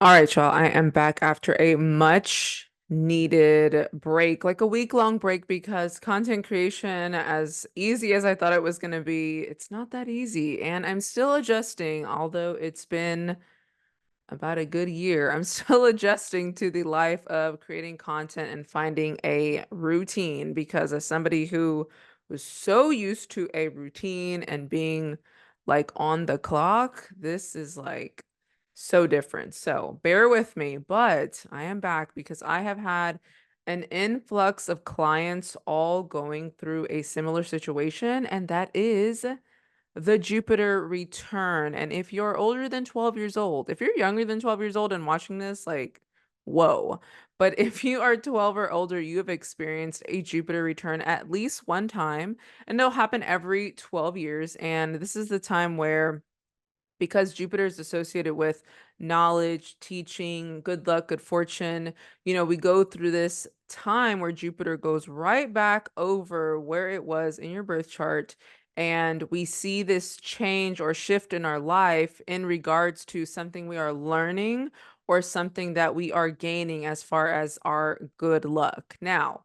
All right, y'all. I am back after a much needed break, like a week-long break, because content creation, as easy as I thought it was going to be, it's not that easy. And I'm still adjusting, although it's been about a good year. I'm still adjusting to the life of creating content and finding a routine because as somebody who was so used to a routine and being like on the clock, this is like so different. So bear with me, but I am back because I have had an influx of clients all going through a similar situation, and that is the Jupiter return. And if you're older than 12 years old, if you're younger than 12 years old and watching this, like, whoa. But if you are 12 or older, you have experienced a Jupiter return at least one time, and they'll happen every 12 years. And this is the time where because Jupiter is associated with knowledge, teaching, good luck, good fortune, we go through this time where Jupiter goes right back over where it was in your birth chart. And we see this change or shift in our life in regards to something we are learning or something that we are gaining as far as our good luck. Now,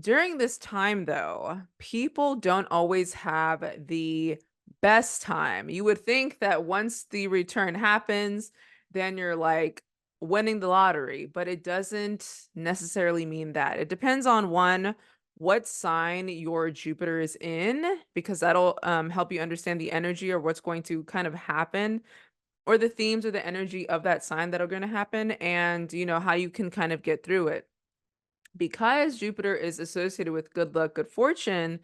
during this time, though, people don't always have the best time. You would think that once the return happens, then you're like winning the lottery, but it doesn't necessarily mean that. It depends on one, what sign your Jupiter is in, because that'll help you understand the energy or what's going to kind of happen, or the themes or the energy of that sign that are going to happen, and how you can kind of get through it. Because Jupiter is associated with good luck, good fortune,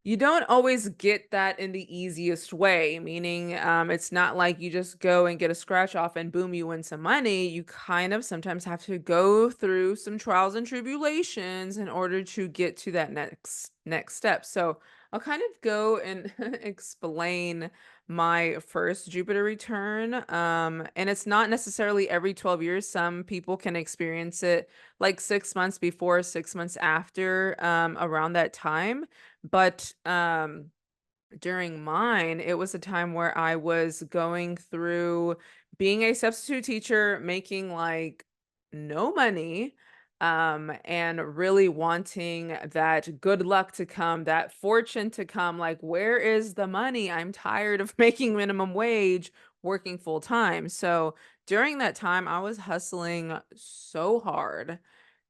you don't always get that in the easiest way, meaning it's not like you just go and get a scratch off and boom, you win some money. You kind of sometimes have to go through some trials and tribulations in order to get to that next step. So I'll kind of go and explain my first Jupiter return. And it's not necessarily every 12 years. Some people can experience it like 6 months before, 6 months after, around that time. But during mine, it was a time where I was going through being a substitute teacher, making like no money, and really wanting that good luck to come, that fortune to come. Like, where is the money? I'm tired of making minimum wage, working full time. So during that time, I was hustling so hard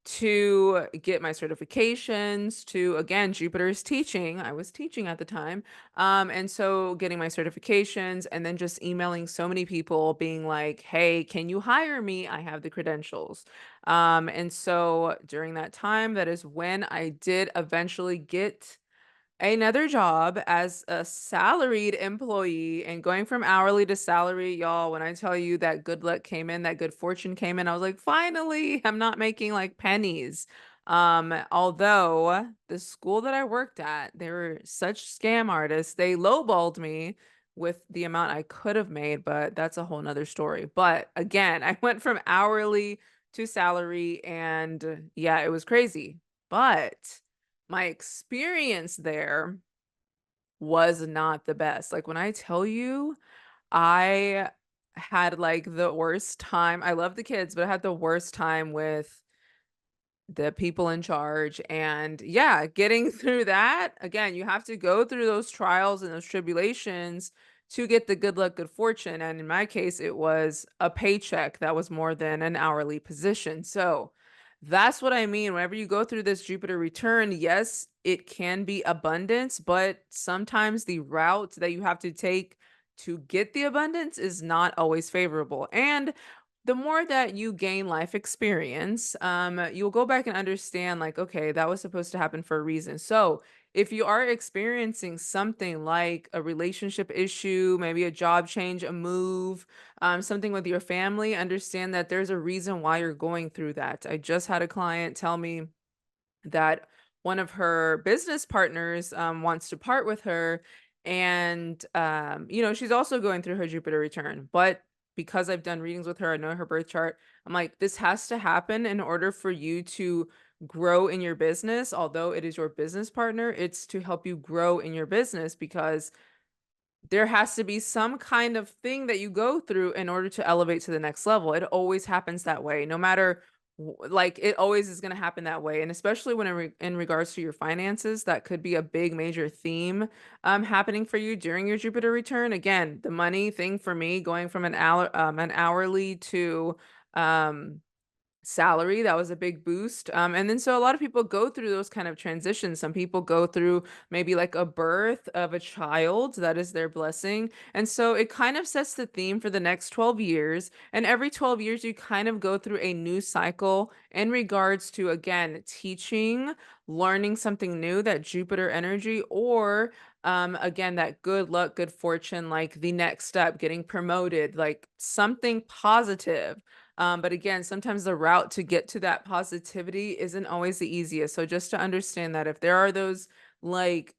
to get my certifications, to again, Jupiter's teaching. I was teaching at the time. And so getting my certifications and then just emailing so many people being like, hey, can you hire me? I have the credentials. And so during that time, that is when I did eventually get another job as a salaried employee. And going from hourly to salary, y'all, when I tell you that good luck came in, that good fortune came in, I was like, finally, I'm not making like pennies. Although the school that I worked at, they were such scam artists, they lowballed me with the amount I could have made, but that's a whole nother story. But again, I went from hourly to salary, and yeah, it was crazy. But my experience there was not the best. Like when I tell you, I had like the worst time. I love the kids, but I had the worst time with the people in charge. And yeah, getting through that, again, you have to go through those trials and those tribulations to get the good luck, good fortune. And in my case, it was a paycheck that was more than an hourly position. So that's what I mean. Whenever you go through this Jupiter return, yes, it can be abundance, but sometimes the route that you have to take to get the abundance is not always favorable. And the more that you gain life experience, you'll go back and understand, like, okay, that was supposed to happen for a reason. So if you are experiencing something like a relationship issue, maybe a job change, a move, something with your family, understand that there's a reason why you're going through that. I just had a client tell me that one of her business partners wants to part with her. And, she's also going through her Jupiter return. But because I've done readings with her, I know her birth chart. I'm like, this has to happen in order for you to grow in your business. Although it is your business partner, it's to help you grow in your business because there has to be some kind of thing that you go through in order to elevate to the next level. It always happens that way, no matter like it always is going to happen that way. And especially when in regards to your finances, that could be a big major theme happening for you during your Jupiter return. Again, the money thing for me going from an hourly to um salary, that was a big boost. And then so a lot of people go through those kind of transitions. Some people go through maybe like a birth of a child, that is their blessing. And so it kind of sets the theme for the next 12 years. And every 12 years you kind of go through a new cycle in regards to, again, teaching, learning something new, that Jupiter energy, or again, that good luck, good fortune, like the next step, getting promoted, like something positive. But again, sometimes the route to get to that positivity isn't always the easiest. So just to understand that if there are those, like,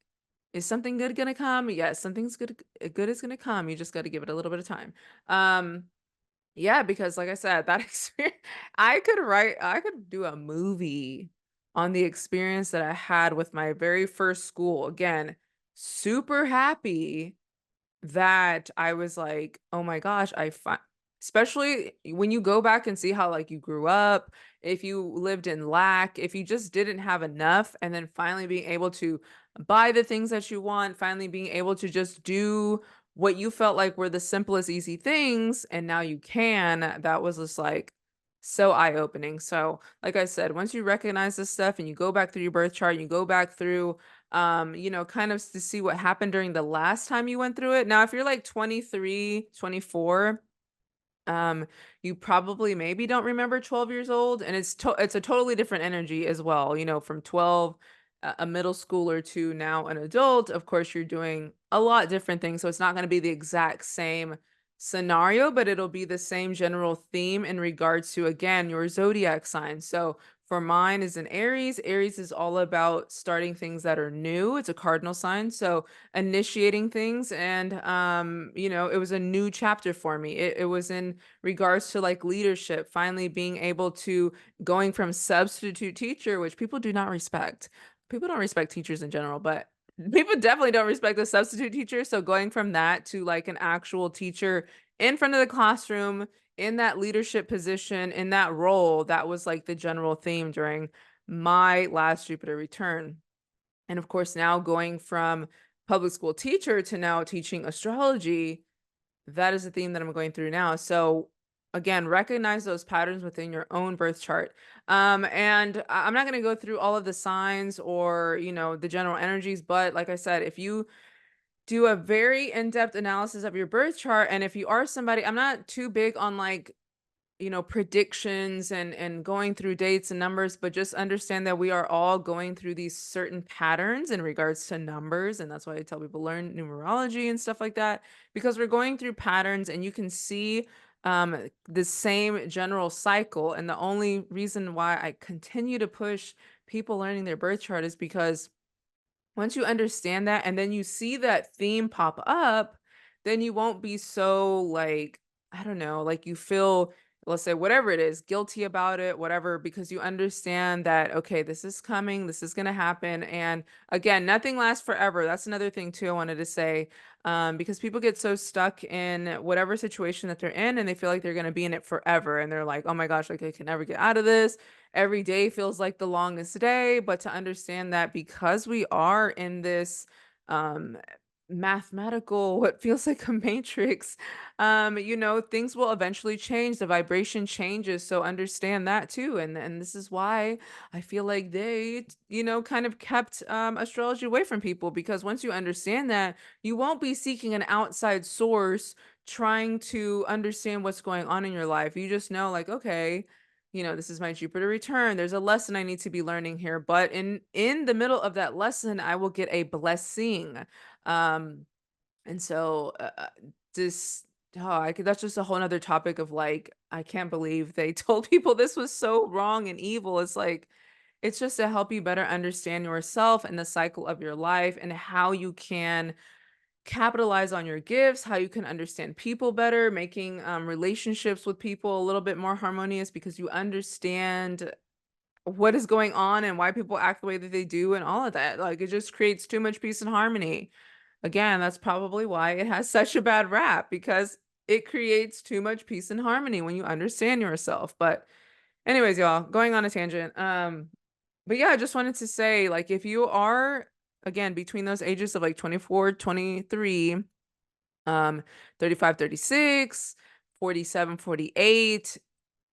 is something good gonna come? Yes, something's good is gonna come. You just got to give it a little bit of time. Um, yeah, because like I said, that experience, I could do a movie on the experience that I had with my very first school. Again, super happy that I was like, "Oh my gosh, especially when you go back and see how like you grew up, if you lived in lack, if you just didn't have enough, and then finally being able to buy the things that you want, finally being able to just do what you felt like were the simplest easy things, and now you can, that was just like so eye-opening. So, like I said, once you recognize this stuff and you go back through your birth chart, and you go back through kind of to see what happened during the last time you went through it. Now, if you're like 23, 24, um, you probably maybe don't remember 12 years old, and it's a totally different energy as well, from 12, a middle schooler to now an adult. Of course, you're doing a lot different things, so it's not going to be the exact same scenario, but it'll be the same general theme in regards to, again, your zodiac sign. So for mine is an Aries. Aries is all about starting things that are new. It's a cardinal sign, so initiating things. And it was a new chapter for me. It was in regards to like leadership, finally being able to going from substitute teacher, which people do not respect. People don't respect teachers in general, but people definitely don't respect the substitute teacher. So going from that to like an actual teacher in front of the classroom, in that leadership position, in that role, that was like the general theme during my last Jupiter return. And of course, now going from public school teacher to now teaching astrology, that is the theme that I'm going through now. So again, recognize those patterns within your own birth chart. And I'm not going to go through all of the signs or, the general energies, but like I said, if you do a very in-depth analysis of your birth chart, and if you are somebody, I'm not too big on like predictions and going through dates and numbers, but just understand that we are all going through these certain patterns in regards to numbers. And that's why I tell people learn numerology and stuff like that, because we're going through patterns and you can see the same general cycle. And the only reason why I continue to push people learning their birth chart is because once you understand that and then you see that theme pop up, then you won't be so like, I don't know, like you feel, let's say, whatever it is, guilty about it, whatever, because you understand that, okay, this is coming, this is going to happen. And again, nothing lasts forever. That's another thing, too, I wanted to say, because people get so stuck in whatever situation that they're in and they feel like they're going to be in it forever. And they're like, oh my gosh, like I can never get out of this. Every day feels like the longest day. But to understand that because we are in this um mathematical, what feels like a matrix, things will eventually change, the vibration changes, so understand that too. And this is why I feel like they kind of kept astrology away from people, because once you understand that, you won't be seeking an outside source trying to understand what's going on in your life. You just know, like, okay, this is my Jupiter return. There's a lesson I need to be learning here. But in the middle of that lesson, I will get a blessing. Um, and so this that's just a whole nother topic of like, I can't believe they told people this was so wrong and evil. It's like it's just to help you better understand yourself and the cycle of your life and how you can capitalize on your gifts, how you can understand people better, making relationships with people a little bit more harmonious because you understand what is going on and why people act the way that they do and all of that. Like it just creates too much peace and harmony. Again, that's probably why it has such a bad rap because it creates too much peace and harmony when you understand yourself. But anyways, y'all, going on a tangent. But yeah, I just wanted to say, like, if you are, again, between those ages of like 24, 23, 35, 36, 47, 48,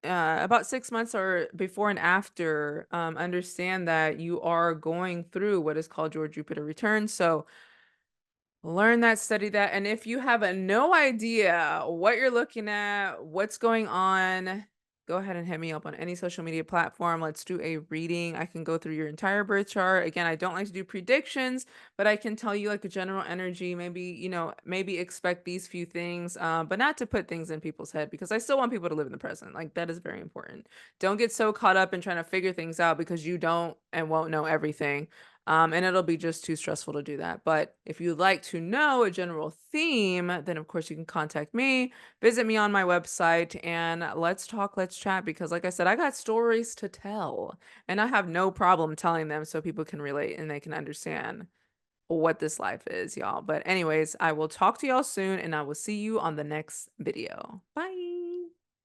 about 6 months or before and after, understand that you are going through what is called your Jupiter return. So learn that, study that, and if you have no idea what you're looking at, what's going on, go ahead and hit me up on any social media platform. Let's do a reading. I can go through your entire birth chart. Again, I don't like to do predictions, but I can tell you like a general energy, maybe, maybe expect these few things, but not to put things in people's head because I still want people to live in the present. Like that is very important. Don't get so caught up in trying to figure things out because you don't and won't know everything. And it'll be just too stressful to do that. But if you'd like to know a general theme, then of course you can contact me, visit me on my website, and let's talk, let's chat. Because, like I said, I got stories to tell, and I have no problem telling them so people can relate and they can understand what this life is, y'all. But, anyways, I will talk to y'all soon, and I will see you on the next video. Bye.